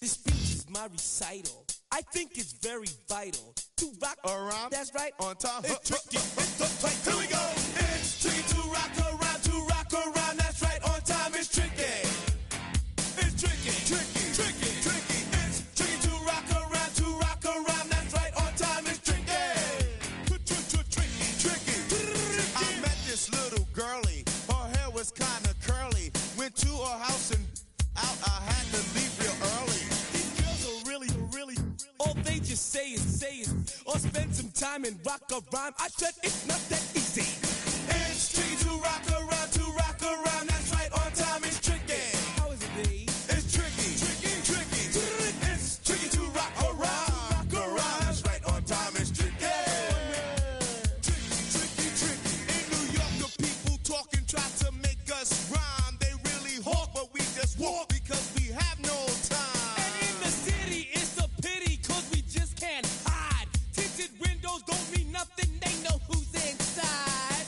This speech is my recital. I think it's very vital to rock around. That's right. On time. It's tricky. It's Here we go. It's tricky to rock around. That's right. On time. It's tricky. It's tricky. Tricky. It's tricky to rock around. That's right. On time. It's tricky. Tricky. I met this little girlie. Her hair was kind of curly. Went to her house and out. I had to leave real early. These girls are really. All they just say is, or spend some time and rock a rhyme. I said it's not that easy. It's tricky to rock around. That's right, on time it's tricky. How is it, B? It's tricky. It's tricky to rock around. That's right, on time it's tricky. Tricky. In New York, the people talking try to make us rhyme. They really hawk, but we just walk because we have no time. And in the city, it's a pity, cause we just can't hide. Tinted windows don't mean nothing, they know who's inside.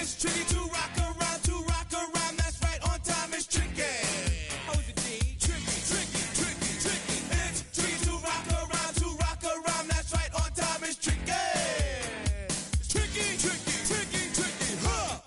It's tricky to rock around. That's right, on time it's tricky. How is it, D? Tricky. It's tricky to rock around. That's right, on time it's tricky. Tricky, huh?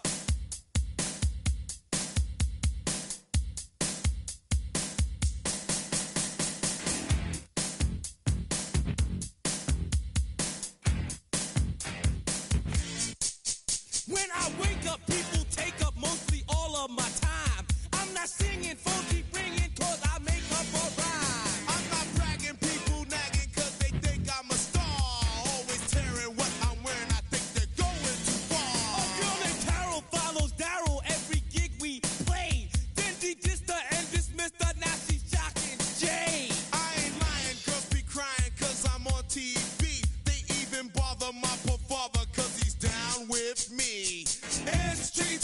When I wake up, people take up mostly all of my time. I'm not singing, phone keep ringing, cause I make up a rhyme. I'm not bragging, people nagging cause they think I'm a star. Always tearing what I'm wearing, I think they're going too far. A girl named Carol follows Daryl every gig we play. Then she dissed her and dismissed her, now she's shocking Jay. I ain't lying, girls be crying cause I'm on TV. They even bother my poor father cause he's down with me. It's tricky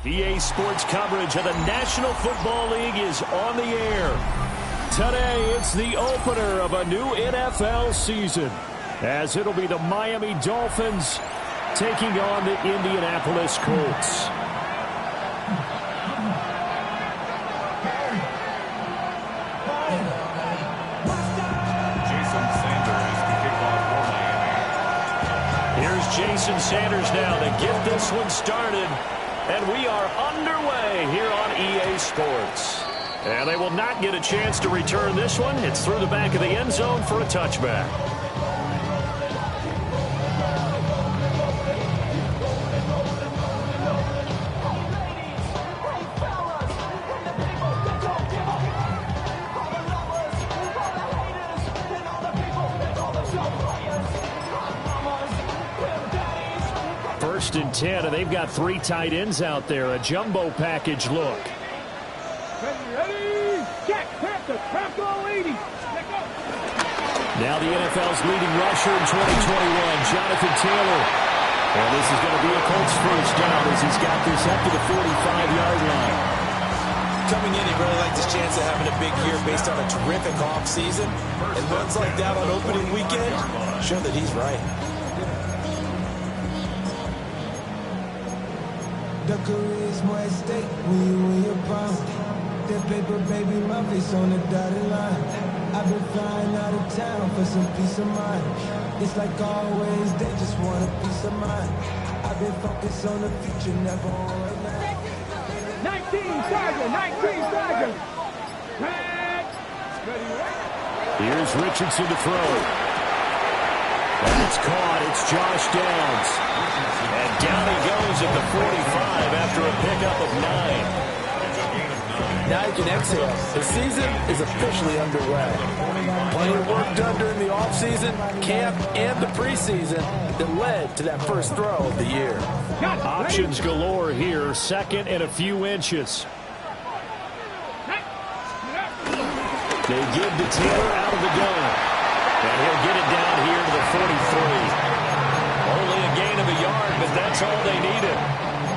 EA Sports coverage of the National Football League is on the air. Today, it's the opener of a new NFL season, as it'll be the Miami Dolphins taking on the Indianapolis Colts. Here's Jason Sanders now to get this one started. And we are underway here on EA Sports. And they will not get a chance to return this one. It's through the back of the end zone for a touchback. First and 10, and they've got 3 tight ends out there. A jumbo package look. Ready, check, Panther, Panther, 80. Now the NFL's leading rusher in 2021, Jonathan Taylor. And this is going to be a Colts first down as he's got this up to the 45-yard line. Coming in, he really liked his chance of having a big year based on a terrific offseason. And runs like that on opening weekend show that he's right. The career's more at stake when you win your pound. That paper, baby, my face on the dotted line. I've been flying out of town for some peace of mind. It's like always, they just want a peace of mind. I've been focused on the future, never on right now. 19 Tiger, 19 Tiger. Here's Richardson to throw. And it's caught. It's Josh Downs. And down he goes at the 45 after a pickup of 9. Now you can exhale. The season is officially underway. Plenty of work done during the offseason, camp, and the preseason that led to that first throw of the year. Options galore here. Second and a few inches. They give to Taylor out of the gun. And he'll get it down here to the 43. Only a gain of a yard, but that's all they needed.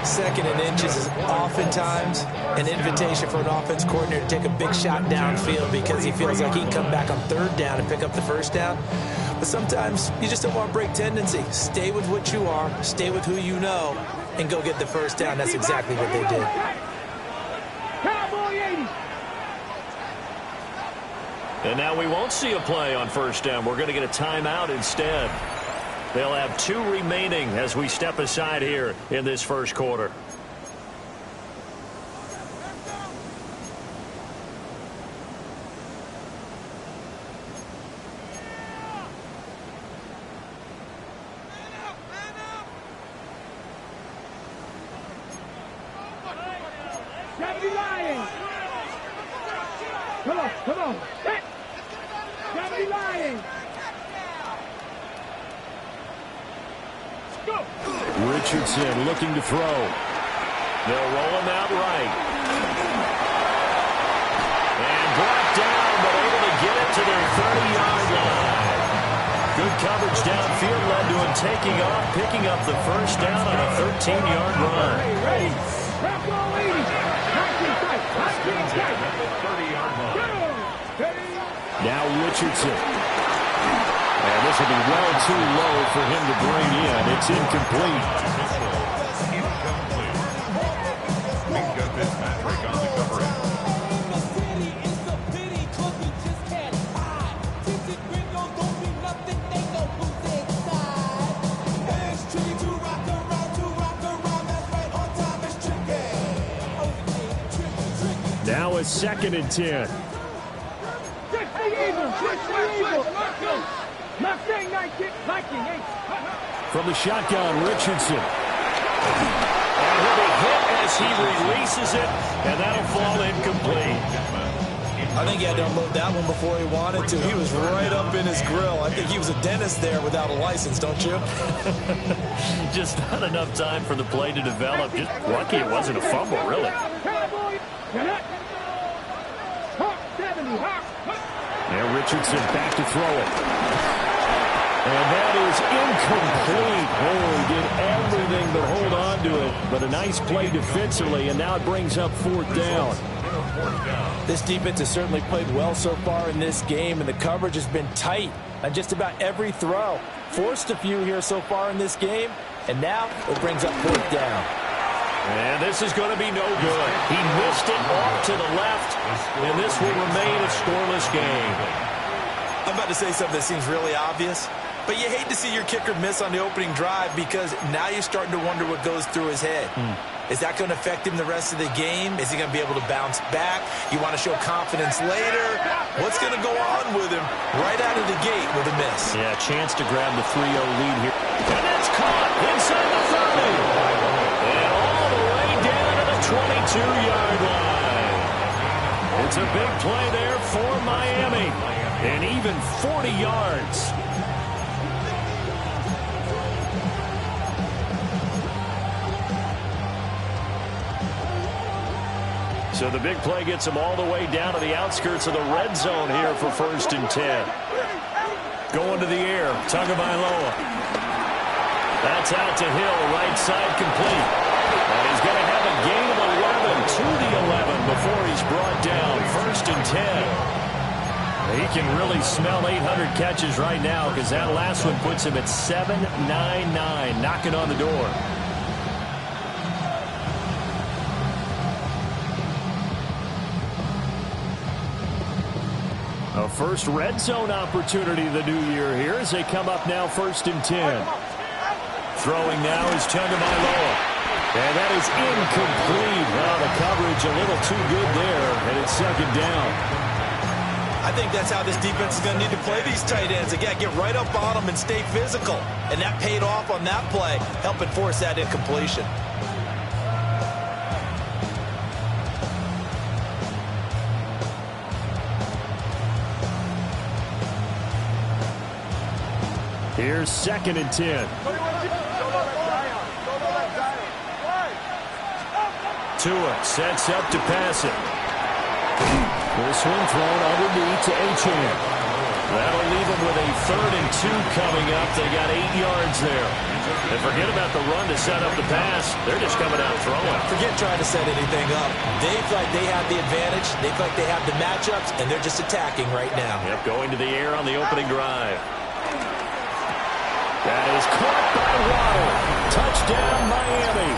Second and inches is oftentimes an invitation for an offense coordinator to take a big shot downfield because he feels like he can come back on third down and pick up the first down. But sometimes you just don't want to break tendency. Stay with what you are, stay with who you know, and go get the first down. That's exactly what they did. And now we won't see a play on first down. We're going to get a timeout instead. They'll have 2 remaining as we step aside here in this first quarter. Come on, come on. Johnny Lying. Go. Richardson looking to throw. They'll roll him out right. And brought down, but able to get it to their 30-yard line. Good coverage downfield led to him taking off, picking up the first down on a 13-yard run. Ready. Crap ball 80. 19 tight. 19 tight. Now Richardson. And this will be well too low for him to bring in. It's incomplete. Minka Fitzpatrick on the coverage. Now it's 2nd and 10. From the shotgun, Richardson. And he'll be hit as he releases it, and that'll fall incomplete. I I think he had to unload that one before he wanted to. He was right up in his grill. I think he was a dentist there without a license, don't you? Just not enough time for the play to develop. Just lucky it wasn't a fumble, really. Now Richardson back to throw it. And that is incomplete. Oh, he did everything but hold on to it. But a nice play defensively, and now it brings up 4th down. This defense has certainly played well so far in this game, and the coverage has been tight on just about every throw. Forced a few here so far in this game, and now it brings up 4th down. And this is going to be no good. He missed it off to the left, and this will remain a scoreless game. I'm about to say something that seems really obvious, but you hate to see your kicker miss on the opening drive because now you're starting to wonder what goes through his head. Is that going to affect him the rest of the game? Is he going to be able to bounce back? You want to show confidence later? What's going to go on with him right out of the gate with a miss? Yeah, chance to grab the 3-0 lead here. And it's caught inside the 30. And all the way down to the 22-yard line. It's a big play there for Miami. And even 40 yards. So the big play gets him all the way down to the outskirts of the red zone here for 1st and 10. Going to the air, Tagovailoa. That's out to Hill, right side complete. And he's going to have a gain of 11 to the 11 before he's brought down. 1st and 10. He can really smell 800 catches right now because that last one puts him at 799, knocking on the door. A first red zone opportunity the new year here as they come up now 1st and 10. Throwing now is Tagovailoa. And that is incomplete. Well, the coverage a little too good there, and it's 2nd down. I think that's how this defense is going to need to play these tight ends. Again, get right up on them and stay physical. And that paid off on that play, helping force that incompletion. Here's 2nd and 10. Tua sets up to pass it. This one thrown underneath to Achane. That'll leave them with a 3rd and 2 coming up. They got 8 yards there. And forget about the run to set up the pass. They're just coming out throwing. Forget trying to set anything up. They feel like they have the advantage. They feel like they have the matchups, and they're just attacking right now. Yep, going to the air on the opening drive. That is caught by Waddle. Touchdown, Miami.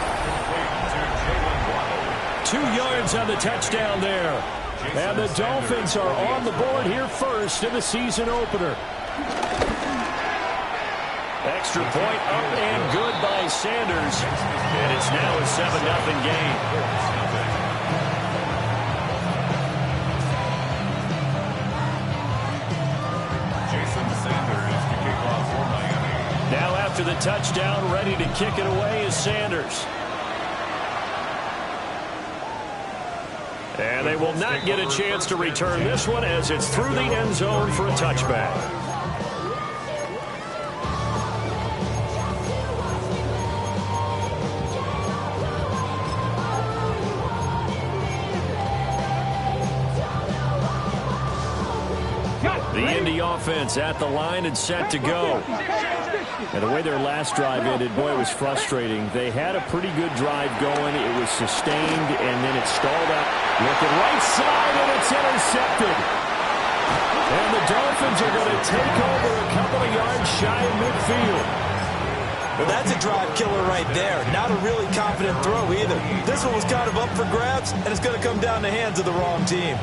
2 yards on the touchdown there. And the Dolphins are on the board here first in the season opener. Extra point up and good by Sanders. And it's now a 7-0 game. Jason Sanders to kick off for Miami. Now after the touchdown, ready to kick it away is Sanders. And they will not get a chance to return this one as it's through the end zone for a touchback. The Indy offense at the line and set to go. And the way their last drive ended, boy, it was frustrating. They had a pretty good drive going. It was sustained, and then it stalled out. Looking right side, and it's intercepted. And the Dolphins are going to take over a couple of yards shy of midfield. Well, that's a drive killer right there. Not a really confident throw either. This one was kind of up for grabs, and it's going to come down the hands of the wrong team.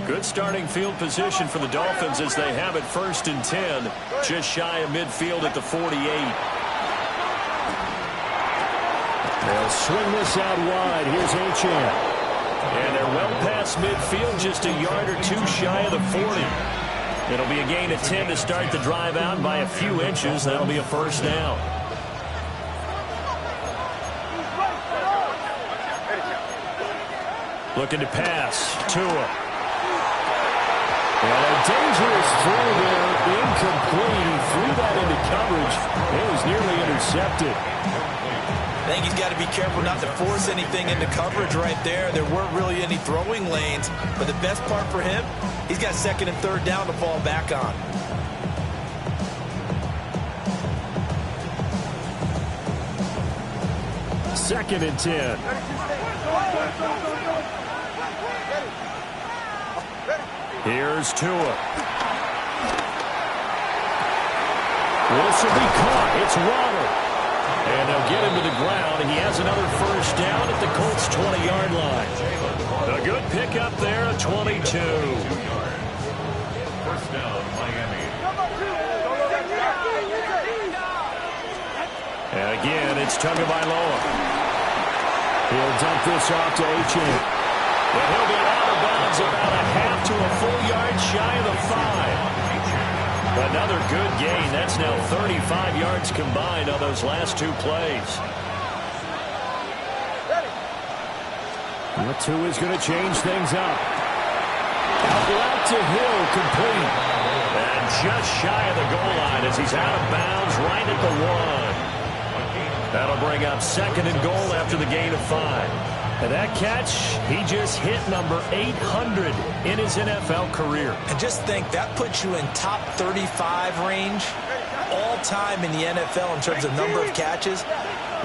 Good starting field position for the Dolphins as they have it 1st and 10, just shy of midfield at the 48. They'll swing this out wide. Here's Achane. And they're well past midfield, just a yard or two shy of the 40. It'll be a gain of 10 to start the drive out by a few inches. That'll be a first down. Looking to pass. Tua. And a dangerous throw there. Incomplete. He threw that into coverage. It was nearly intercepted. I think he's got to be careful not to force anything into coverage right there. There weren't really any throwing lanes. But the best part for him, he's got second and third down to fall back on. Second and 10. Here's Tua. This will be caught. It's Waddle. And they'll get him to the ground. He has another first down at the Colts' 20-yard line. A good pickup there at 22. First down, Miami. And again, it's Tagovailoa. He'll dump this off to Achane. And he'll be out of bounds about a half to a full yard shy of the 5. Another good gain. That's now 35 yards combined on those last two plays. The 2 is going to change things up. Out left to Hill, complete. And just shy of the goal line as he's out of bounds right at the 1. That'll bring up second and goal after the gain of 5. And that catch, he just hit number 800 in his NFL career. And just think, that puts you in top 35 range all time in the NFL in terms of number of catches.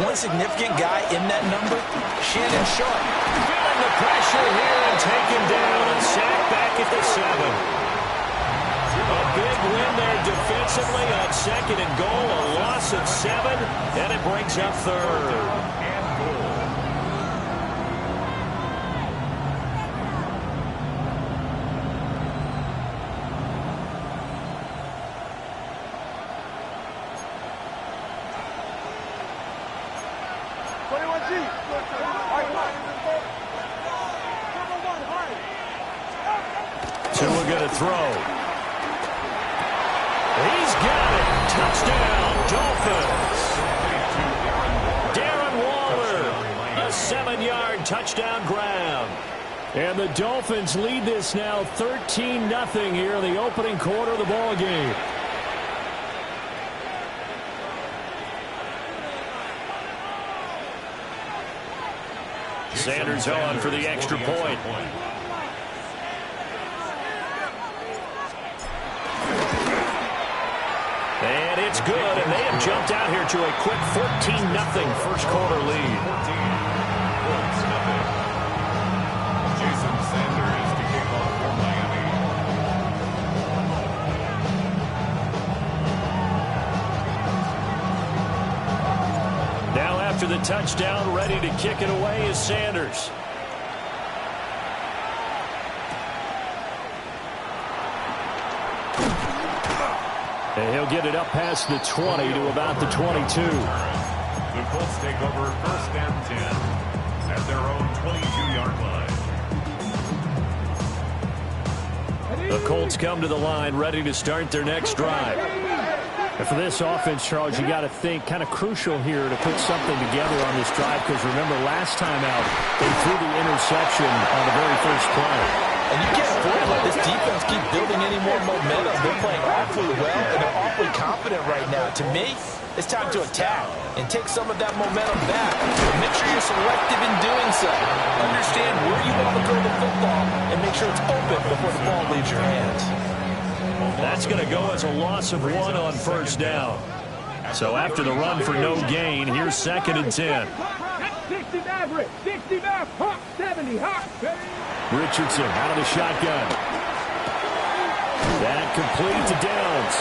One significant guy in that number, Shannon Sharpe. Feeling the pressure here and taken down and sacked back at the 7. A big win there defensively on second and goal, a loss of 7, and it brings up third. Tua going to throw. He's got it. Touchdown, Dolphins. Darren Waller, a 7-yard touchdown grab. And the Dolphins lead this now 13-0 here in the opening quarter of the ball game. Sanders on for the extra point. And it's good, and they have jumped out here to a quick 14-0 first quarter lead. Jason Sanders to kick off for Miami. Now after the touchdown, ready to kick it away is Sanders. And he'll get it up past the 20 to about the 22. The Colts take over first and 10 at their own 22-yard line. The Colts come to the line ready to start their next drive. And for this offense, Charles, you got to think kind of crucial here to put something together on this drive, because remember last time out they threw the interception on the very first play. And you can't afford to let this defense keep building any more momentum. They're playing awfully well, and they're awfully confident right now. To me, it's time to attack and take some of that momentum back. Make sure you're selective in doing so. Understand where you want to throw the football and make sure it's open before the ball leaves your hands. That's going to go as a loss of 1 on first down. So after the run for no gain, here's second and 10. 69, 69, hop, 70, hop. Richardson out of the shotgun. That complete to Downs.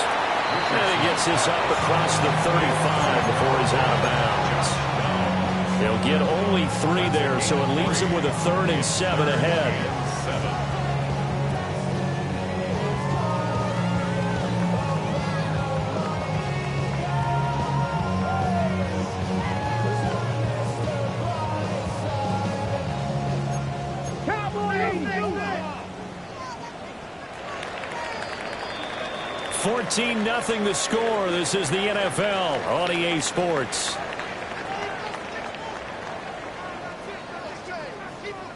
And he gets this up across the 35 before he's out of bounds. They'll get only 3 there, so it leaves him with a 3rd and 7 ahead. 14-0 the score. This is the NFL on EA Sports.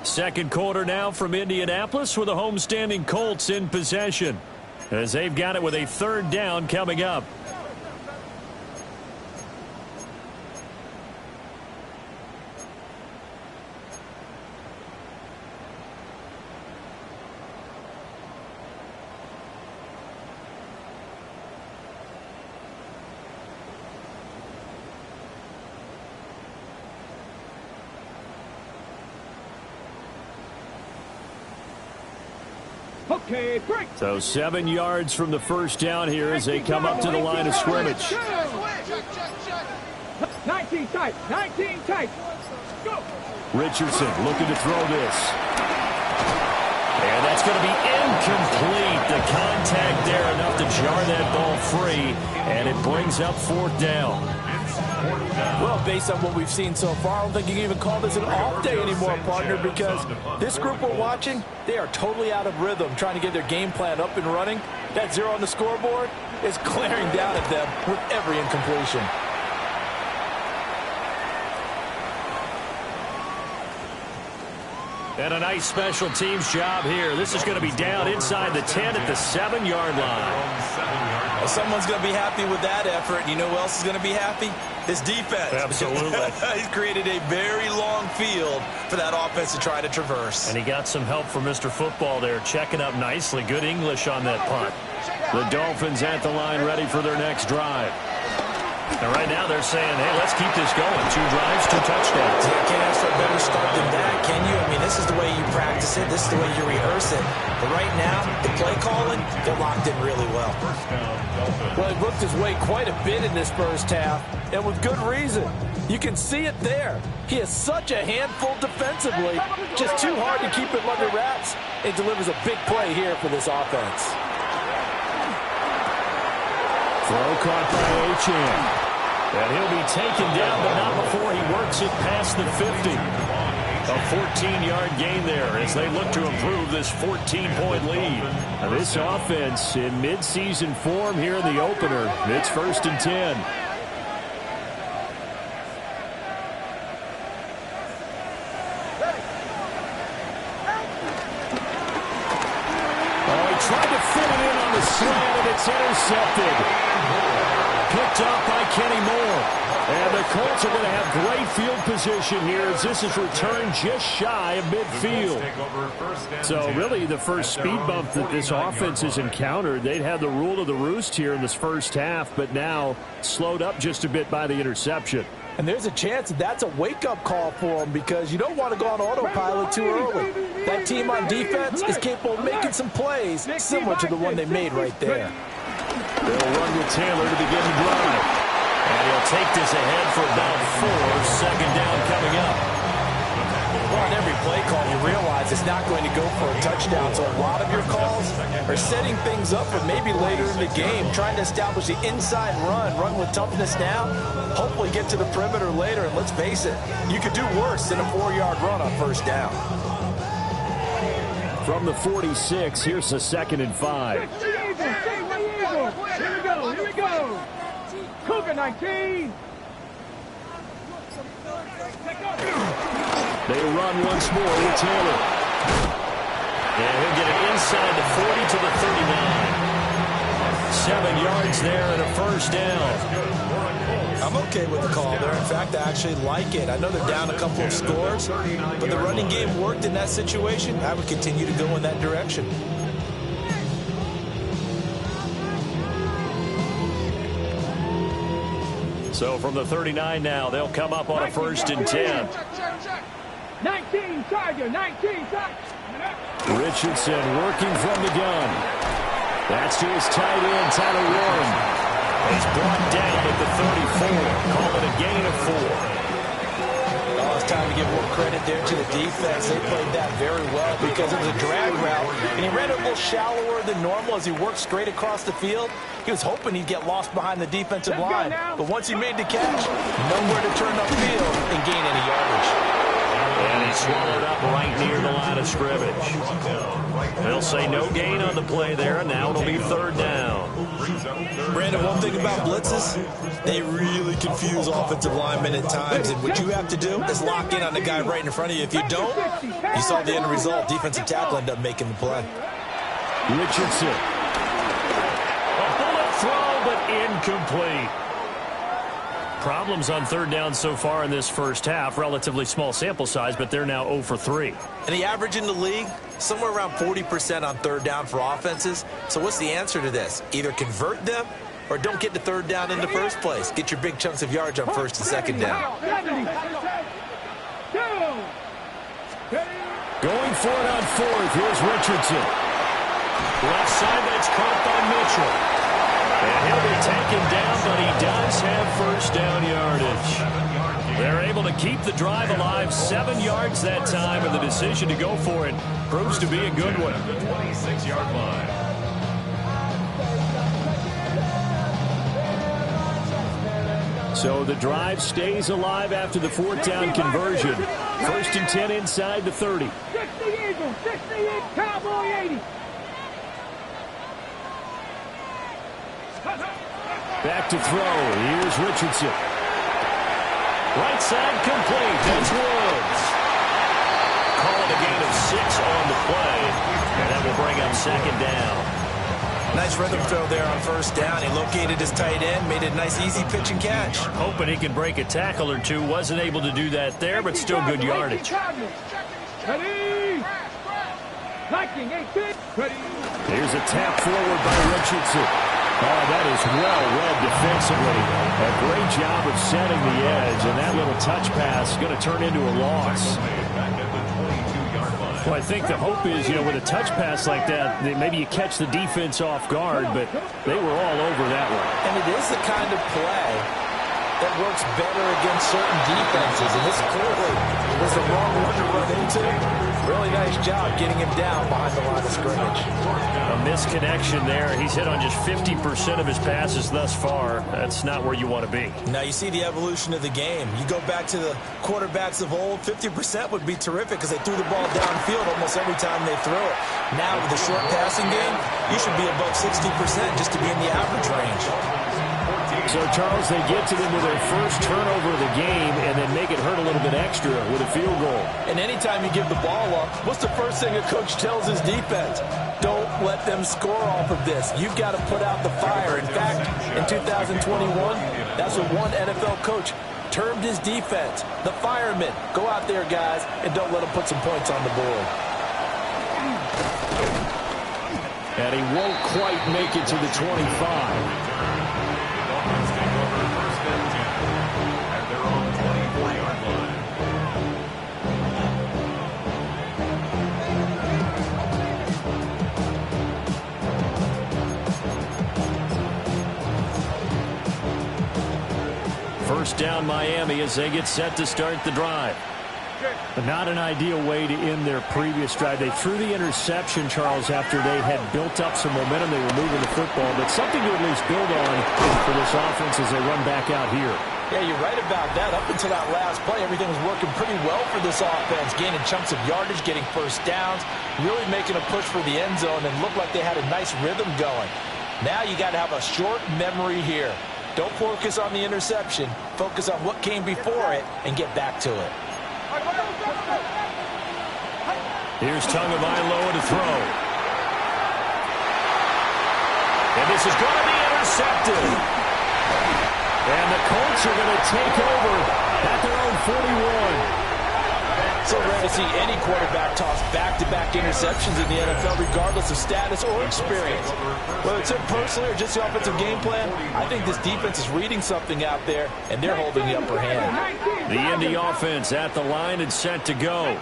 Second quarter now from Indianapolis with the homestanding Colts in possession, as they've got it with a third down coming up. Okay, break. So 7 yards from the first down here as they come up to the line of scrimmage. 19 tight, 19 tight. Go. Richardson looking to throw this. And that's going to be incomplete. The contact there enough to jar that ball free, and it brings up fourth down. Well, based on what we've seen so far, I don't think you can even call this an off day anymore, partner, because this group we're watching, they are totally out of rhythm, trying to get their game plan up and running. That 0 on the scoreboard is glaring down at them with every incompletion. And a nice special teams job here. This is going to be down inside the 10 at the 7-yard line. Well, someone's going to be happy with that effort. You know who else is going to be happy? His defense. Absolutely. He's created a very long field for that offense to try to traverse. And he got some help from Mr. Football there, checking up nicely. Good English on that punt. The Dolphins at the line, ready for their next drive. And right now they're saying, hey, let's keep this going. 2 drives, 2 touchdowns. You can't ask for a better start than that, can you? I mean, this is the way you practice it. This is the way you rehearse it. But right now, the play calling, they're locked in really well. Well, he looked his way quite a bit in this first half, and with good reason. You can see it there. He is such a handful defensively. Just too hard to keep him under wraps. It delivers a big play here for this offense. Throw caught by Achane. And he'll be taken down, but not before he works it past the 50. A 14-yard gain there as they look to improve this 14-point lead. Now this offense in midseason form here in the opener. It's 1st and 10. Oh, he tried to fit it in on the slant, and it's intercepted. Picked up by Kenny Moore. And the Colts are going to have great field position here as this is returned just shy of midfield. So really the first speed bump that this offense has encountered, they'd had the rule of the roost here in this first half, but now slowed up just a bit by the interception. And there's a chance that's a wake-up call for them because you don't want to go on autopilot too early. That team on defense is capable of making some plays similar to the one they made right there. They'll run with Taylor to begin the drive. And he'll take this ahead for about 4. Second down coming up. Well, on every play call, you realize it's not going to go for a touchdown. So a lot of your calls are setting things up for maybe later in the game, trying to establish the inside run with toughness now, hopefully get to the perimeter later. And let's face it, you could do worse than a 4-yard run on first down. From the 46, here's a 2nd and 5. Here we go. Cougar 19. They run once more with Taylor. And he'll get it inside the 40 to the 39. 7 yards there and a first down. I'm okay with the call there. In fact, I actually like it. I know they're down a couple of scores, but the running game worked in that situation. I would continue to go in that direction. So from the 39 now, they'll come up on a 1st and 10. 19 Tiger, 19 Tiger. Richardson working from the gun. That's to his tight end, Tyler Warren. He's brought down at the 34. Call it a gain of 4. Oh, it's time to give more credit there to the defense. They played that very well because it was a drag route, and he ran it a little shallower than normal as he worked straight across the field. He was hoping he'd get lost behind the defensive line, but once he made the catch, nowhere to turn upfield and gain any yardage. And he swallowed up right near the line of scrimmage. They'll say no gain on the play there, and now it'll be 3rd down. Brandon, one thing about blitzes, they really confuse offensive linemen at times, and what you have to do is lock in on the guy right in front of you. If you don't, you saw the end result. Defensive tackle ended up making the play. Richardson. A bullet throw, but incomplete. Problems on third down so far in this first half. Relatively small sample size, but they're now 0 for 3. And the average in the league, somewhere around 40% on third down for offenses. So what's the answer to this? Either convert them or don't get the third down in the first place. Get your big chunks of yards on first and second down. Going for it on fourth. Here's Richardson. Left side, that's caught by Mitchell. And he'll be taken down, but he does have first down yardage. They're able to keep the drive alive. 7 yards that time, and the decision to go for it proves to be a good one. The 26-yard line. So the drive stays alive after the fourth down conversion. First and 10 inside the 30. 60 Eagles, 68 Cowboy 80. Back to throw. Here's Richardson. Right side complete. That's Woods. Call it a gain of 6 on the play. And that will bring up second down. Nice rhythm throw there on first down. He located his tight end, made it a nice easy pitch and catch. Hoping he can break a tackle or two. Wasn't able to do that there, but still good yardage. Ready? Liking 18. Ready? Here's a tap forward by Richardson. Oh, that is well read defensively. A great job of setting the edge, and that little touch pass is going to turn into a loss. Well, I think the hope is, with a touch pass like that, maybe you catch the defense off guard, but they were all over that one. And it is the kind of play that works better against certain defenses, and this clearly was the wrong one to run into. Really nice job getting him down behind the line of scrimmage. A misconnection there. He's hit on just 50% of his passes thus far. That's not where you want to be. Now you see the evolution of the game. You go back to the quarterbacks of old, 50% would be terrific because they threw the ball downfield almost every time they threw it. Now with the short passing game, you should be above 60% just to be in the average range. So, Charles, they get to them with their first turnover of the game and then make it hurt a little bit extra with a field goal. And anytime you give the ball up, what's the first thing a coach tells his defense? Don't let them score off of this. You've got to put out the fire. In fact, in 2021, that's what one NFL coach termed his defense, the firemen. Go out there, guys, and don't let them put some points on the board. And he won't quite make it to the 25. First down Miami as they get set to start the drive. But not an ideal way to end their previous drive. They threw the interception, Charles, after they had built up some momentum. They were moving the football, but something to at least build on for this offense as they run back out here. Yeah, you're right about that. Up until that last play, everything was working pretty well for this offense, gaining chunks of yardage, getting first downs, really making a push for the end zone, and looked like they had a nice rhythm going. Now you got to have a short memory here. Don't focus on the interception. Focus on what came before it and get back to it. Here's Tagovailoa to throw. And this is going to be intercepted. And the Colts are going to take over at their own 41. So rare to see any quarterback toss back-to-back interceptions in the NFL, regardless of status or experience. Whether it's him personally or just the offensive game plan, I think this defense is reading something out there, and they're holding the upper hand. The Indy offense at the line and set to go.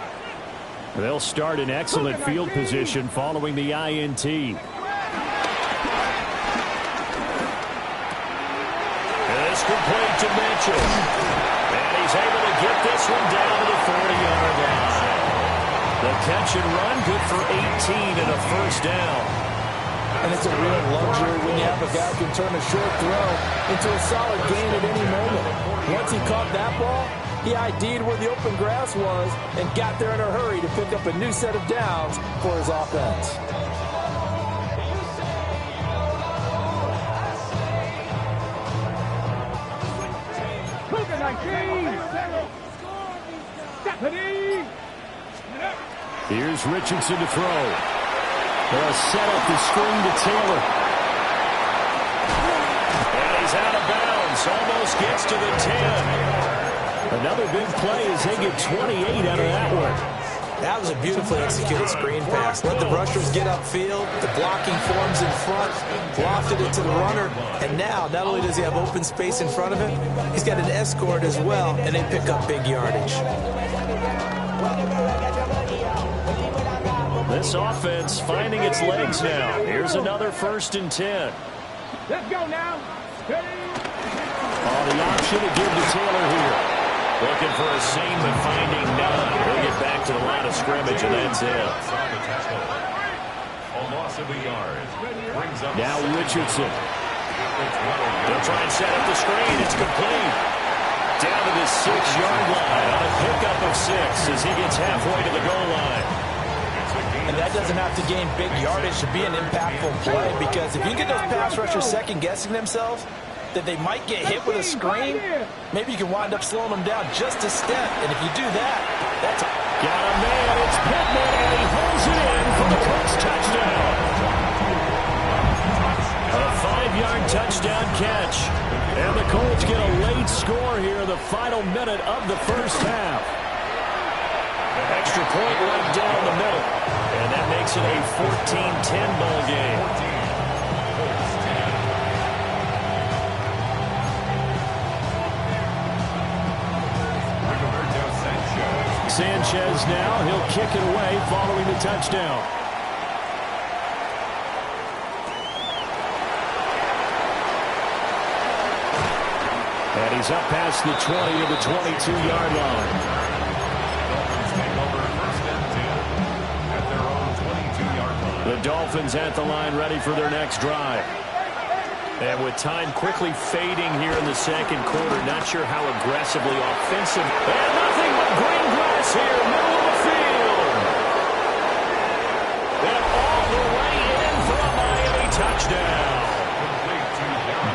They'll start in excellent field position following the INT. It's complete to Mitchell. And he's able to get this one down to the 40-yard line. The catch and run, good for 18 and a first down. And it's a real luxury when you have a guy who can turn a short throw into a solid gain at any moment. Once he caught that ball, he ID'd where the open grass was and got there in a hurry to pick up a new set of downs for his offense. Here's Richardson to throw. They'll set up the screen to Taylor. And he's out of bounds. Almost gets to the 10. Another big play as they get 28 out of that one. That was a beautifully executed screen pass. Let the rushers get upfield. The blocking forms in front. Lofted it to the runner. And now, not only does he have open space in front of him, he's got an escort as well, and they pick up big yardage. This offense finding its legs now. Here's another 1st and 10. Let's go now. The option to give to Taylor here. Looking for a seam, but finding none. He'll get back to the line of scrimmage, and that's it. A loss of a yard. Brings up now Richardson. They'll try and set up the screen. It's complete. Down to the 6-yard line on a pickup of 6 as he gets halfway to the goal line. And that doesn't have to gain big yardage to be an impactful play, because if you get those pass rushers second-guessing themselves, that they might get hit with a screen, maybe you can wind up slowing them down just a step. And if you do that, that's a... Got a man, it's Pittman, and he holds it in for the Colts touchdown. A 5-yard touchdown catch. And the Colts get a late score here in the final minute of the first half. Extra point right down the middle. And that makes it a 14-10 ball game. Sanchez now, he'll kick it away following the touchdown. And he's up past the 20 of the 22-yard line. Dolphins take over 1st and 10 at their own 22-yard line. The Dolphins at the line ready for their next drive. And with time quickly fading here in the second quarter, not sure how aggressively offensive. And nothing but green grass here, middle of the field. And all the way in for a Miami touchdown.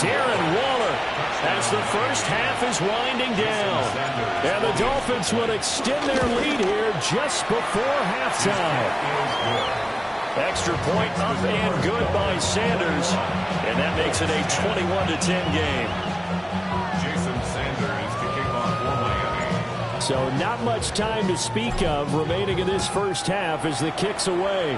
Darren Waller as the first half is winding down. And the Dolphins will extend their lead here just before halftime. Extra point up and good by Sanders. And that makes it a 21-10 game. Jason Sanders to kick off for Miami. So not much time to speak of remaining in this first half as the kick's away.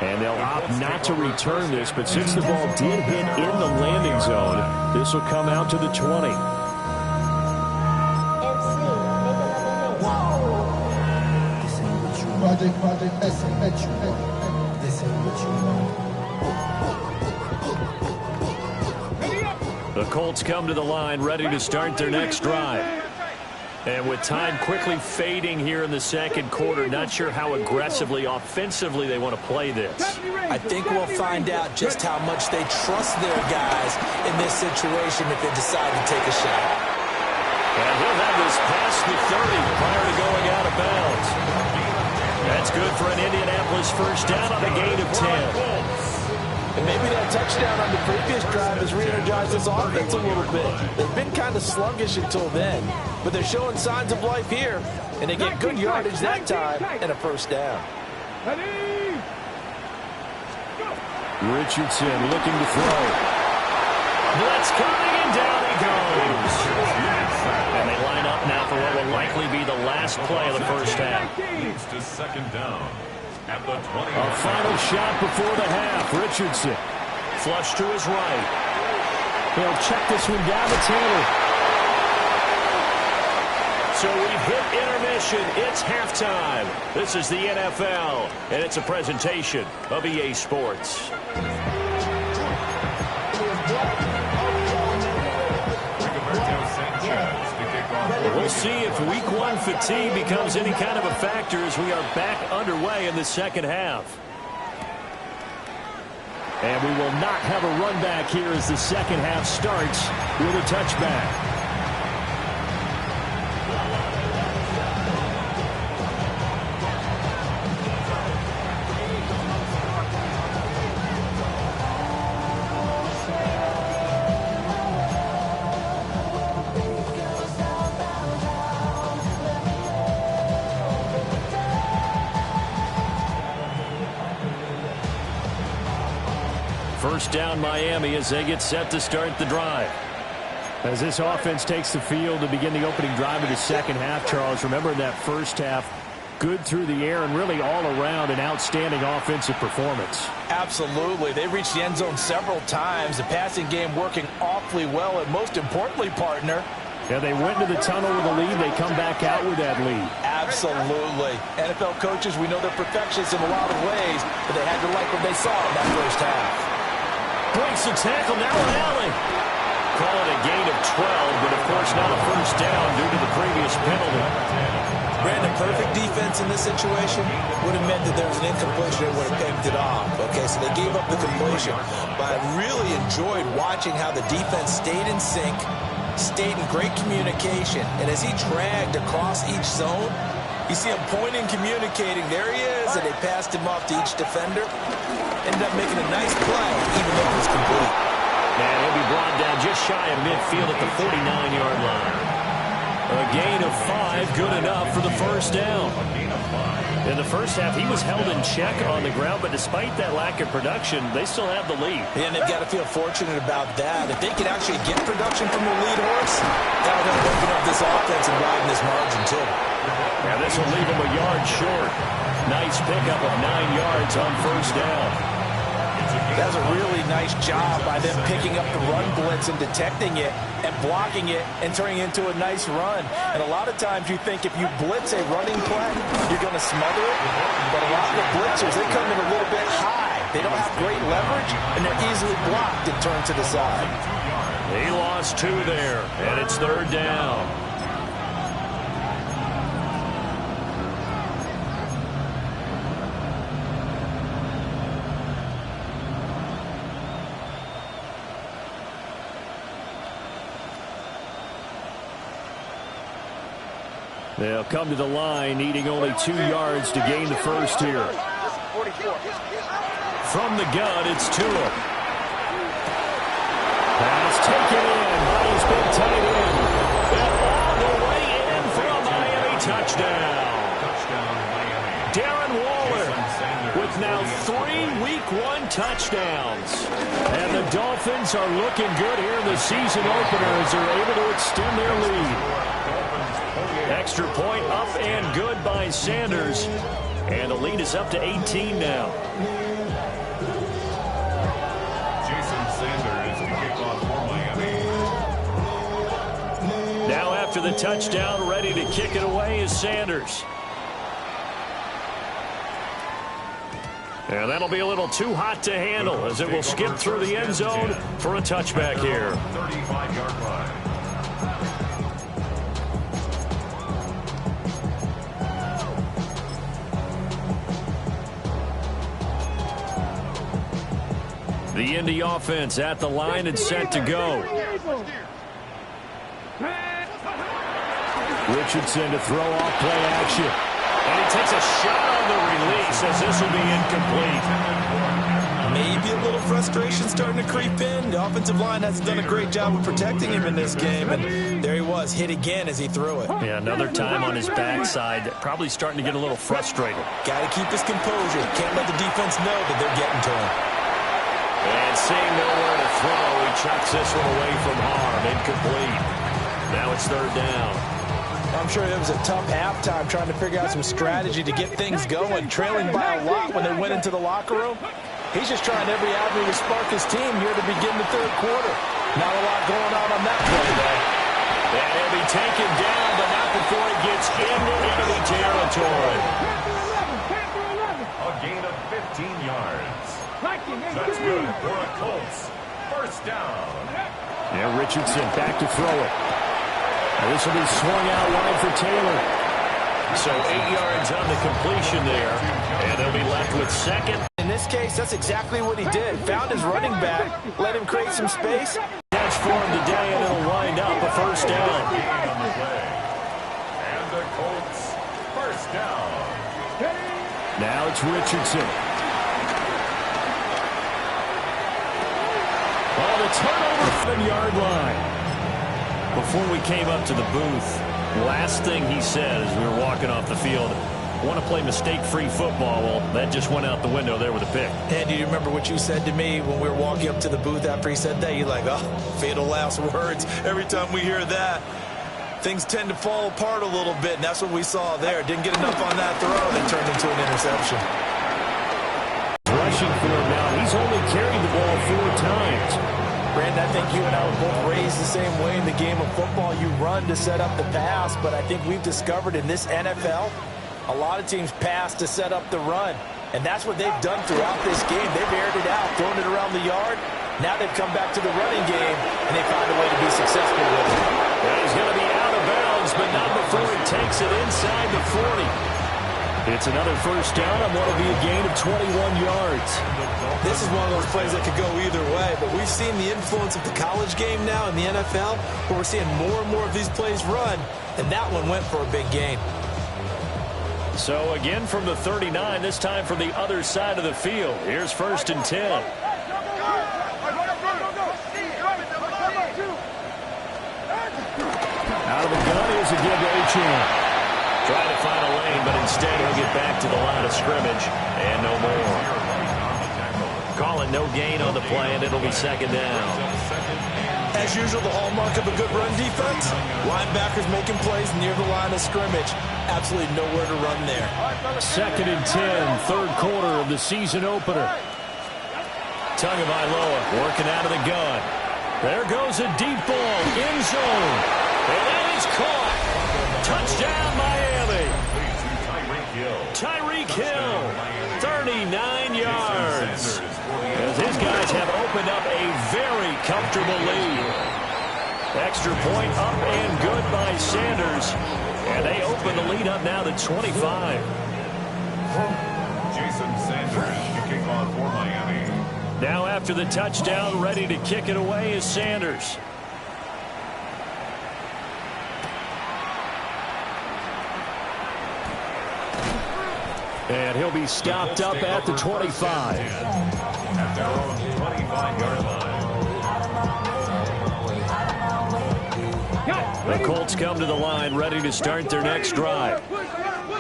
And they'll opt not to return this, but since the ball did hit in the landing zone, this will come out to the 20. Project SMH. This ain't what you want. The Colts come to the line ready to start their next drive. And with time quickly fading here in the second quarter, not sure how aggressively, offensively they want to play this. I think we'll find out just how much they trust their guys in this situation if they decide to take a shot. And he'll have this past the 30 prior to going out of bounds. That's good for an Indianapolis first down on a gain of 10. And maybe that touchdown on the previous drive has re-energized this offense a little bit. They've been kind of sluggish until then, but they're showing signs of life here, and they get good yardage that time and a first down. Richardson looking to throw. Blitz coming, and down he goes. And they line up now for what will likely be the last play of the first half. Leads to 2nd down at the 20. A final shot before the half. Richardson flush to his right. He'll check this one down to Taylor. So we've hit intermission. It's halftime. This is the NFL, and it's a presentation of EA Sports. We'll see if week 1 fatigue becomes any kind of a factor as we are back underway in the second half. And we will not have a run back here as the second half starts with a touchback. First down Miami as they get set to start the drive. As this offense takes the field to begin the opening drive of the second half, Charles, remember in that first half, good through the air and really all around an outstanding offensive performance. Absolutely. They reached the end zone several times. The passing game working awfully well, and most importantly, partner, yeah, they went to the tunnel with a lead. They come back out with that lead. Absolutely. NFL coaches, we know they're perfectionists in a lot of ways, but they had to like what they saw in that first half. Breaks the tackle, now an alley. Call it a gain of 12, but of course not a first down due to the previous penalty. Brandon, perfect defense in this situation would have meant that there was an incompletion that would have picked it off. Okay, so they gave up the completion. But I really enjoyed watching how the defense stayed in sync, stayed in great communication. And as he dragged across each zone, you see him pointing, communicating. There he is, and they passed him off to each defender. Ended up making a nice play, even though it was complete. And he'll be brought down just shy of midfield at the 49-yard line. A gain of 5, good enough for the first down. In the first half, he was held in check on the ground, but despite that lack of production, they still have the lead. And they've got to feel fortunate about that. If they can actually get production from the lead horse, that would help open up this offense and widen this margin, too. Now this will leave him a yard short. Nice pickup of 9 yards on first down. That was a really nice job by them picking up the run blitz and detecting it and blocking it and turning it into a nice run. And a lot of times you think if you blitz a running play, you're going to smother it. But a lot of the blitzers, they come in a little bit high. They don't have great leverage, and they're easily blocked and turned to the side. He lost 2 there, and it's third down. They'll come to the line, needing only 2 yards to gain the first here. From the gun, it's Tua. Pass taken in by his big tight end. And all the way in for a Miami touchdown. Darren Waller with now 3 Week 1 touchdowns. And the Dolphins are looking good here in the season opener as they're able to extend their lead. Extra point up and good by Sanders. And the lead is up to 18 now. Jason Sanders to kick off for Miami. Now after the touchdown, ready to kick it away is Sanders. And that'll be a little too hot to handle as it will skip through the end zone for a touchback here. 35-yard line. The Indy offense at the line and set to go. Richardson to throw off play action. And he takes a shot on the release as this will be incomplete. Maybe a little frustration starting to creep in. The offensive line hasn't done a great job of protecting him in this game. And there he was, hit again as he threw it. Yeah, another time on his backside. Probably starting to get a little frustrated. Got to keep his composure. Can't let the defense know that they're getting to him. And seeing nowhere to throw, he chucks this one away from harm. Incomplete. Now it's third down. I'm sure it was a tough halftime trying to figure out some strategy to get things going. Trailing by a lot when they went into the locker room. He's just trying every avenue to spark his team here to begin the third quarter. Not a lot going on that play, though. And he'll be taken down, but not before he gets into enemy territory. A gain of 15 yards. That's good for a Colts. First down. Yeah, Richardson back to throw it. And this will be swung out wide for Taylor. So 8 yards on the completion there. And they'll be left with second. In this case, that's exactly what he did. Found his running back, let him create some space. Catch for him today, and it'll wind up a first down. And the Colts, first down. Now it's Richardson. Oh, the turnover from the 7-yard line. Before we came up to the booth, last thing he said as we were walking off the field, want to play mistake-free football. Well, that just went out the window there with a pick. And do you remember what you said to me when we were walking up to the booth after he said that? You're like, oh, fatal last words. Every time we hear that, things tend to fall apart a little bit, and that's what we saw there. Didn't get enough on that throw that turned into an interception. Rushing for him now. He's only carried the ball 4 times. Brandon, I think you and I were both raised the same way in the game of football. You run to set up the pass, but I think we've discovered in this NFL, a lot of teams pass to set up the run. And that's what they've done throughout this game. They've aired it out, thrown it around the yard. Now they've come back to the running game, and they found a way to be successful with it. Well, he's going to be out of bounds, but not before he takes it inside the 40. It's another first down on what will be a gain of 21 yards. This is one of those plays that could go either way, but we've seen the influence of the college game now in the NFL, where we're seeing more and more of these plays run, and that one went for a big gain. So again from the 39, this time from the other side of the field. Here's 1st and 10. Out of the gun is a give to Achane. Trying to find a lane, but instead he'll get back to the line of scrimmage and no more. Call it no gain on the play, and it'll be 2nd down. As usual, the hallmark of a good run defense, linebackers making plays near the line of scrimmage. Absolutely nowhere to run there. 2nd and 10, 3rd quarter of the season opener. Tagovailoa working out of the gun. There goes a deep ball, end zone. And that is caught. Touchdown, Miami. Tyreek Hill, 39 yards. As his guys have opened up a very comfortable lead. Extra point up and good by Sanders. And they open the lead up now to 25. Jason Sanders kicking off for Miami. Now after the touchdown, ready to kick it away is Sanders. And he'll be stopped up at the 25. At their own 25-yard line. The Colts come to the line ready to start their next drive.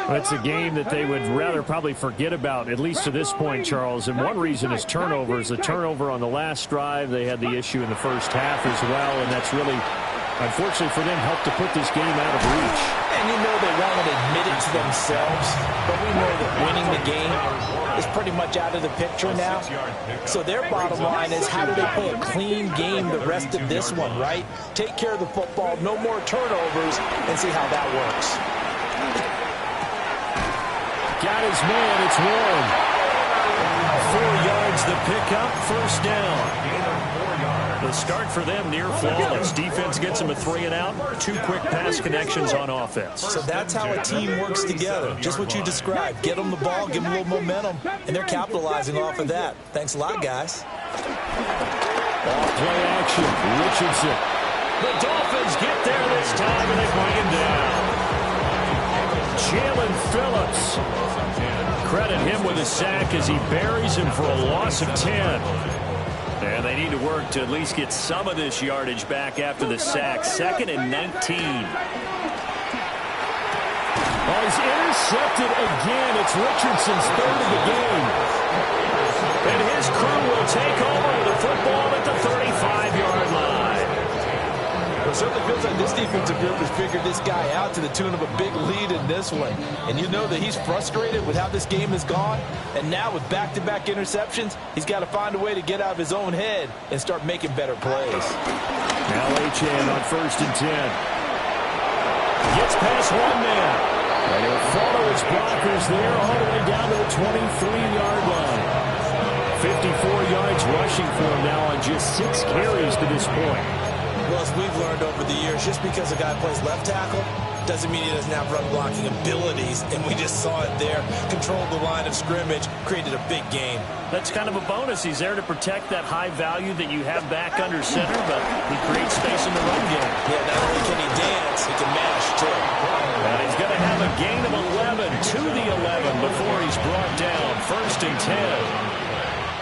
It's a game that they would rather probably forget about, at least to this point, Charles. And one reason is turnovers. The turnover on the last drive, they had the issue in the first half as well, and that's really, unfortunately for them, helped to put this game out of reach. And you know they won't admit it to themselves, but we know that winning the game is pretty much out of the picture now. So their bottom line is, how do they play a clean game the rest of this one, right? Take care of the football, no more turnovers, and see how that works. Got his man, it's Warren. 4 yards the pickup, 1st down. The start for them near flawless. Defense gets them a 3 and out. 2 quick pass connections on offense. So that's how a team works together. Just what you described. Get them the ball, give them a little momentum, and they're capitalizing off of that. Thanks a lot, guys. Off play action, Richardson. The Dolphins get there this time, and they bring him down. Jalen Phillips. Credit him with a sack as he buries him for a loss of 10. And they need to work to at least get some of this yardage back after the sack. 2nd and 19. Oh, he's intercepted again. It's Richardson's 3rd of the game. And his crew will take over the football at the 35-yard line. Well, it certainly feels like this defensive group has figured this guy out to the tune of a big lead in this one. And you know that he's frustrated with how this game has gone. And now with back-to-back interceptions, he's got to find a way to get out of his own head and start making better plays. Now Achane on 1st and 10. Gets past one man. And he'll follow his blockers there all the way down to the 23-yard line. 54 yards rushing for him now on just 6 carries to this point. Well, as we've learned over the years, just because a guy plays left tackle doesn't mean he doesn't have run blocking abilities, and we just saw it there. Controlled the line of scrimmage, created a big gain. That's kind of a bonus. He's there to protect that high value that you have back under center, but he creates space in the run game. Yeah, not only can he dance, he can mash, too. And he's going to have a gain of 11 to the 11 before he's brought down. 1st and 10.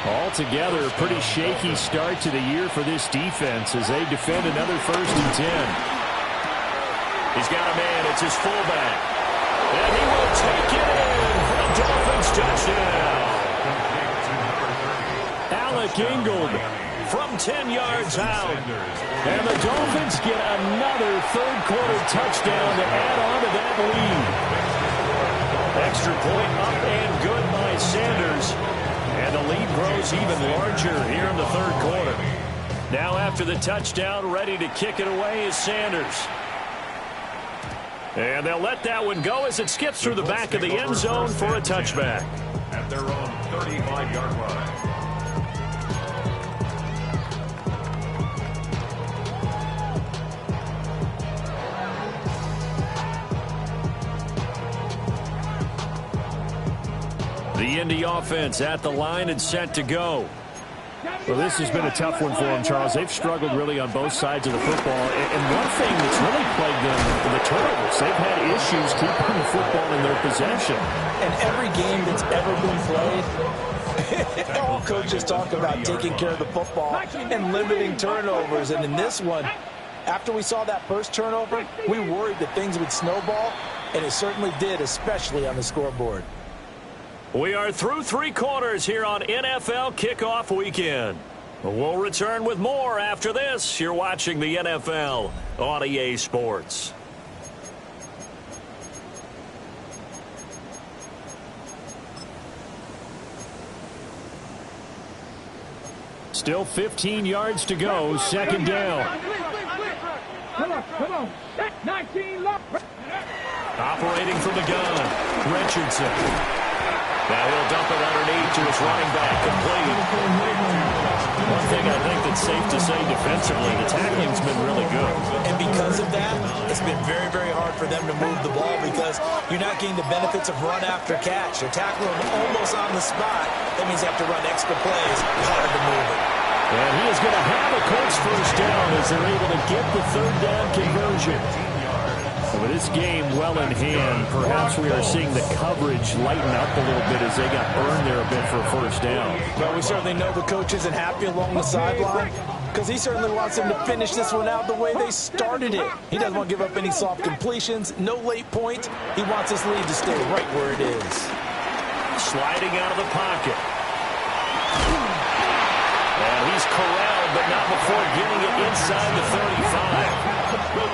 Altogether, a pretty shaky start to the year for this defense as they defend another 1st and 10. He's got a man. It's his fullback. And he will take it in for the Dolphins touchdown. Alec Ingold from 10 yards out. And the Dolphins get another third-quarter touchdown to add on to that lead. Extra point up and good by Sanders. And the lead grows even larger here in the third quarter. Now after the touchdown, ready to kick it away is Sanders. And they'll let that one go as it skips through the back of the end zone for a touchback. At their own 35-yard line. The Indy offense at the line and set to go. Well, this has been a tough one for them, Charles. They've struggled really on both sides of the football. And one thing that's really plagued them is the turnovers. They've had issues keeping the football in their possession. And every game that's ever been played, all coaches talk about taking care of the football and limiting turnovers. And in this one, after we saw that first turnover, we worried that things would snowball, and it certainly did, especially on the scoreboard. We are through three quarters here on NFL Kickoff Weekend. We'll return with more after this. You're watching the NFL on EA Sports. Still 15 yards to go, second down. Come on. 19 left. Operating from the gun, Richardson. Now he'll dump it underneath to his running back, complete. One thing I think that's safe to say defensively, the tackling's been really good. And because of that, it's been very, very hard for them to move the ball because you're not getting the benefits of run after catch. They're tackling them almost on the spot. That means you have to run extra plays. Hard to move it. And he is going to have a Colts first down as they're able to get the third down conversion. With this game well in hand, perhaps we are seeing the coverage lighten up a little bit as they got burned there a bit for a first down. Well, we certainly know the coach isn't happy along the sideline because he certainly wants them to finish this one out the way they started it. He doesn't want to give up any soft completions, no late points. He wants his lead to stay right where it is. Sliding out of the pocket. And he's corralled, but not before getting it inside the 35.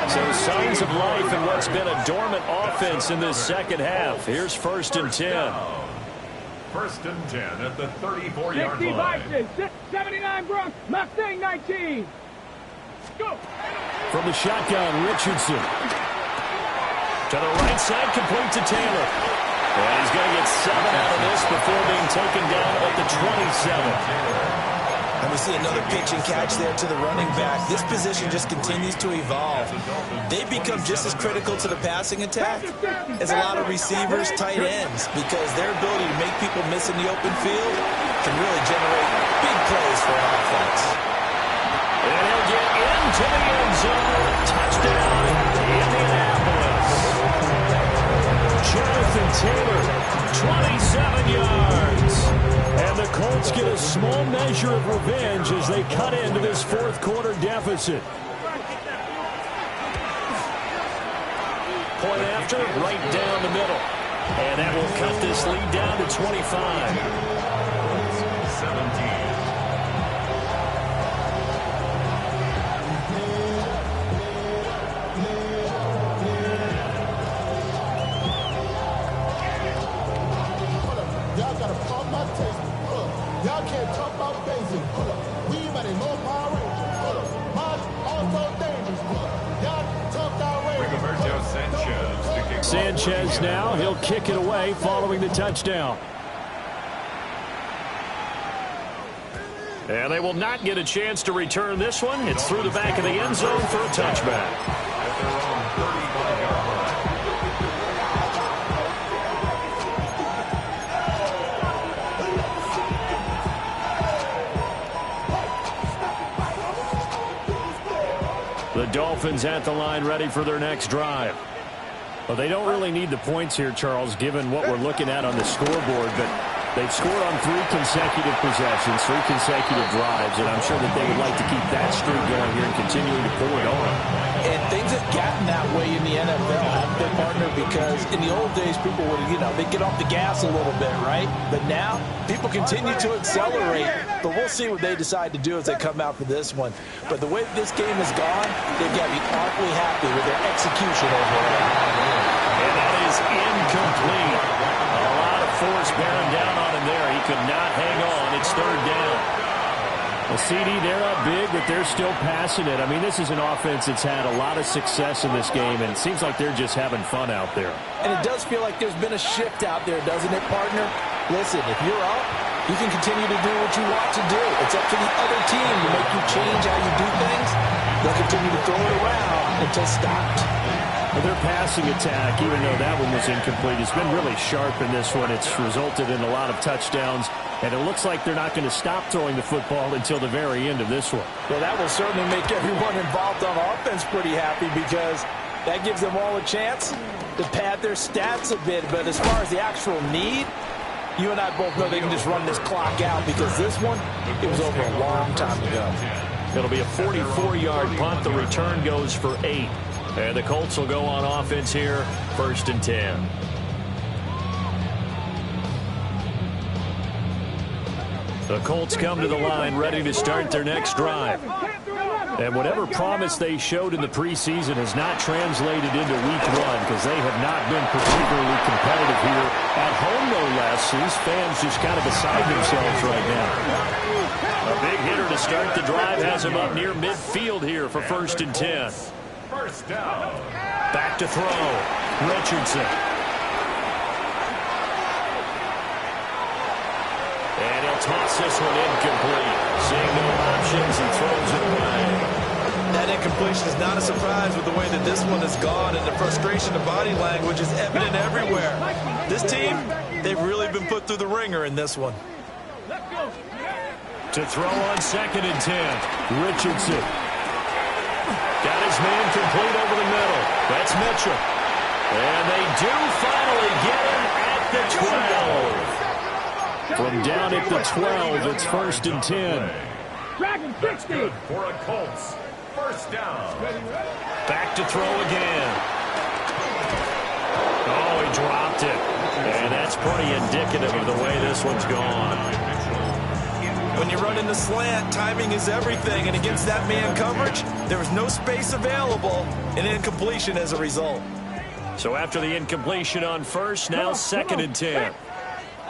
So signs of life in what's been a dormant offense in this second half. Here's 1st and 10. 1st and 10 at the 34-yard line. 79 Bronx, Mustang 19. Go. From the shotgun, Richardson. To the right side, complete to Taylor. And he's going to get 7 out of this before being taken down at the 27. And we see another pitch and catch there to the running back. This position just continues to evolve. They've become just as critical to the passing attack as a lot of receivers, tight ends, because their ability to make people miss in the open field can really generate big plays for an offense. And he'll get into the end zone. Touchdown, Indianapolis. Jonathan Taylor, 27 yards. And the Colts get a small measure of revenge as they cut into this fourth quarter deficit. Point after, right down the middle. And that will cut this lead down to 25. 17. Y'all can't talk about basic. We mighty low power rangers. March also dangerous. Y'all talk about Rigoberto Sanchez to kick. Sanchez now, he'll kick it away following the touchdown. And they will not get a chance to return this one. It's through the back of the end zone for a touchback. At their own 35-yard line. The Dolphins at the line ready for their next drive. Well, they don't really need the points here, Charles, given what we're looking at on the scoreboard, but They've scored on 3 consecutive possessions, 3 consecutive drives, and I'm sure that they would like to keep that streak going here and continuing to pull it on. And things have gotten that way in the NFL, haven't they, partner? Because in the old days, people would, they'd get off the gas a little bit, right? But now, people continue to accelerate. But we'll see what they decide to do as they come out for this one. But the way this game has gone, they've got to be awfully happy with their execution overall. And that is incomplete. A lot of force bearing down on him there. He could not hang on. It's 3rd down. The CD, they're up big, but they're still passing it. I mean, this is an offense that's had a lot of success in this game, and it seems like they're just having fun out there. And it does feel like there's been a shift out there, doesn't it, partner? Listen, if you're up, you can continue to do what you want to do. It's up to the other team to make you change how you do things. They'll continue to throw it around until stopped. Well, their passing attack, even though that one was incomplete, has been really sharp in this one. It's resulted in a lot of touchdowns, and it looks like they're not going to stop throwing the football until the very end of this one. Well, that will certainly make everyone involved on offense pretty happy because that gives them all a chance to pad their stats a bit. But as far as the actual need, you and I both know they can just run this clock out because this one, it was over a long time ago. It'll be a 44-yard punt. The return goes for 8. And the Colts will go on offense here, 1st and 10. The Colts come to the line ready to start their next drive. And whatever promise they showed in the preseason has not translated into week 1 because they have not been particularly competitive here at home, no less. These fans just kind of beside themselves right now. A big hitter to start the drive has him up near midfield here for 1st and 10. First down. Back to throw. Richardson. And he'll toss this one incomplete. Seeing no options, he throws it away. That incompletion is not a surprise with the way that this one has gone, and the frustration of body language is evident everywhere. This team, they've really been put through the ringer in this one. To throw on 2nd and 10. Richardson. Got his man complete over the middle. That's Mitchell. And they do finally get him at the 12. From down at the 12, it's 1st and 10. Dragon 60. For a Colts. First down. Back to throw again. Oh, he dropped it. And that's pretty indicative of the way this one's gone. When you run in the slant, timing is everything. And against that man coverage, there was no space available, and incompletion as a result. So after the incompletion on 1st, now 2nd and 10.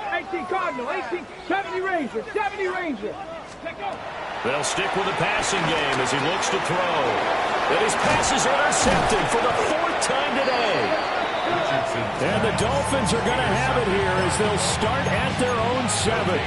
18 Cardinal, 18, 70 Ranger, 70 Ranger. They'll stick with the passing game as he looks to throw. And his pass is intercepted for the 4th time today. And the Dolphins are going to have it here as they'll start at their own 7.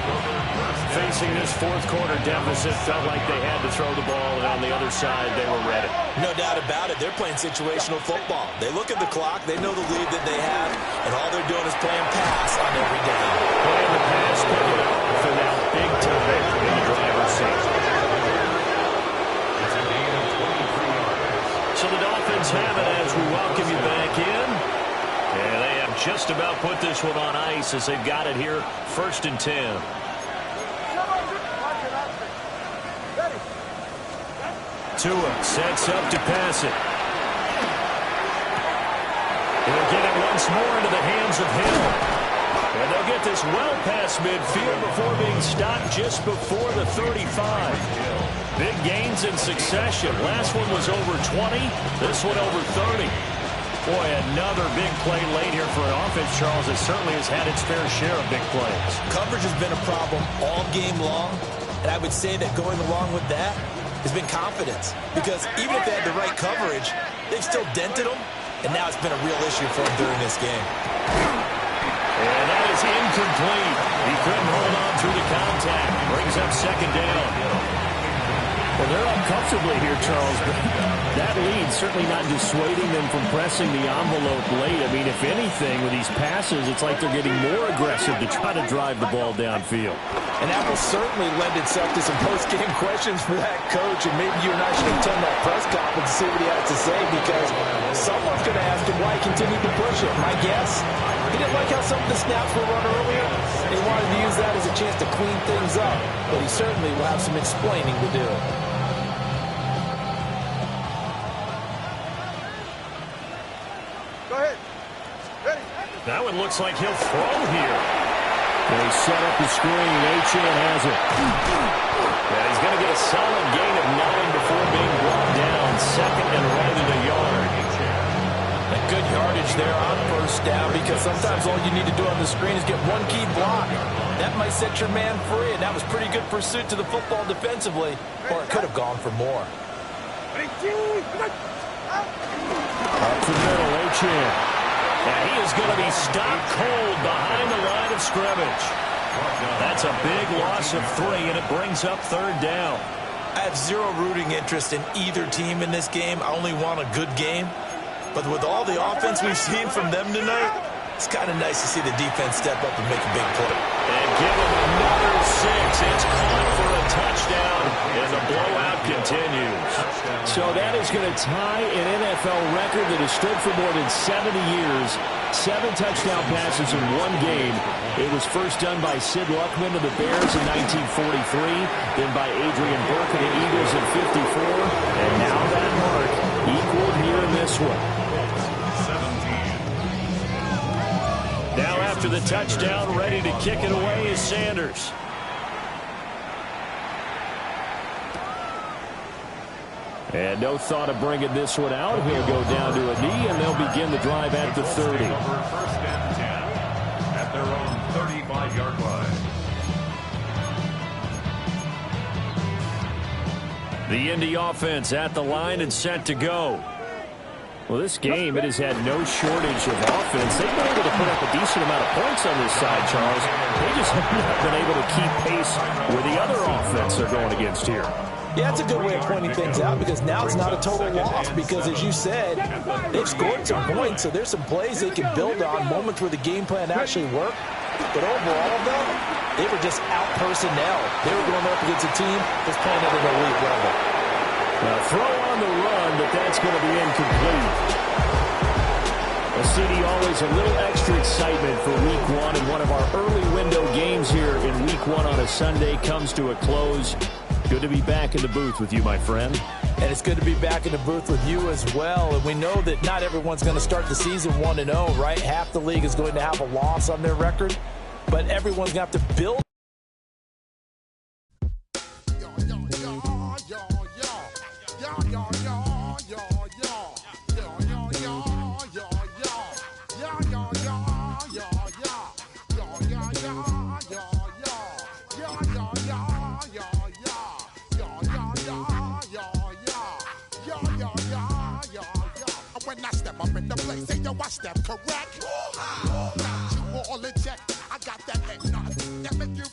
Facing this 4th quarter deficit, felt like they had to throw the ball, and on the other side, they were ready. No doubt about it. They're playing situational football. They look at the clock. They know the lead that they have, and all they're doing is playing pass on every down. Playing the pass, picking it up for now big time in the driver's seat. It's a gain of 23 yards. So the Dolphins have it as we welcome you back in. And they have just about put this one on ice as they've got it here, 1st and 10. Tua sets up to pass it. He'll get it once more into the hands of Hill. And they'll get this well past midfield before being stopped just before the 35. Big gains in succession. Last one was over 20. This one over 30. Boy, another big play late here for an offense, Charles, that certainly has had its fair share of big plays. Coverage has been a problem all game long, and I would say that going along with that has been confidence. Because even if they had the right coverage, they've still dented them, and now it's been a real issue for them during this game. And that is incomplete. He couldn't hold on through the contact. Brings up 2nd down. Well, they're up comfortably here, Charles, but that lead certainly not dissuading them from pressing the envelope late. I mean, if anything, with these passes, it's like they're getting more aggressive to try to drive the ball downfield. And that will certainly lend itself to some post-game questions for that coach, and maybe you and I should attend that press conference to see what he has to say, because someone's going to ask him why he continued to push it. My guess, he didn't like how some of the snaps were run earlier. He wanted to use that as a chance to clean things up, but he certainly will have some explaining to do. Go ahead. Ready. That one looks like he'll throw here. They set up the screen. Achane has it. And he's going to get a solid gain of 9 before being brought down. Second and right at the yard. A good yardage there on first down, because sometimes all you need to do on the screen is get one key block. That might set your man free, and that was pretty good pursuit to the football defensively, or it could have gone for more. Up the middle, Achane. And he is going to be stopped cold behind the line of scrimmage. That's a big loss of 3, and it brings up third down. I have zero rooting interest in either team in this game. I only want a good game. But with all the offense we've seen from them tonight, it's kind of nice to see the defense step up and make a big play. And give them another 6. It's caught for a touchdown, and the blowout continues. So that is going to tie an NFL record that has stood for more than 70 years. 7 touchdown passes in one game. It was first done by Sid Luckman of the Bears in 1943, then by Adrian Burke of the Eagles in 54, and now that mark equaled here in this one. Now after the touchdown, ready to kick it away is Sanders. And no thought of bringing this one out. He'll go down to a knee, and they'll begin the drive at the 30. First and 10 at their own 35-yard line. The Indy offense at the line and set to go. Well, this game, it has had no shortage of offense. They've been able to put up a decent amount of points on this side, Charles. They just have not been able to keep pace with the other offense they're going against here. Yeah, it's a good way of pointing things out, because now it's not a total loss, because as you said, they've scored some points, so there's some plays they can build on, moments where the game plan actually worked. But overall, though, they were just out-personnel. They were going up against a team that's playing at an elite level. Now throw on the run, but that's going to be incomplete. Well, CD, always a little extra excitement for Week 1, and one of our early window games here in Week 1 on a Sunday comes to a close. Good to be back in the booth with you, my friend. And it's good to be back in the booth with you as well. And we know that not everyone's going to start the season 1-0, right? Half the league is going to have a loss on their record, but everyone's going to have to build. When I step up in the place, say yo, I step correct. Got you all in check. I got that head nod that make you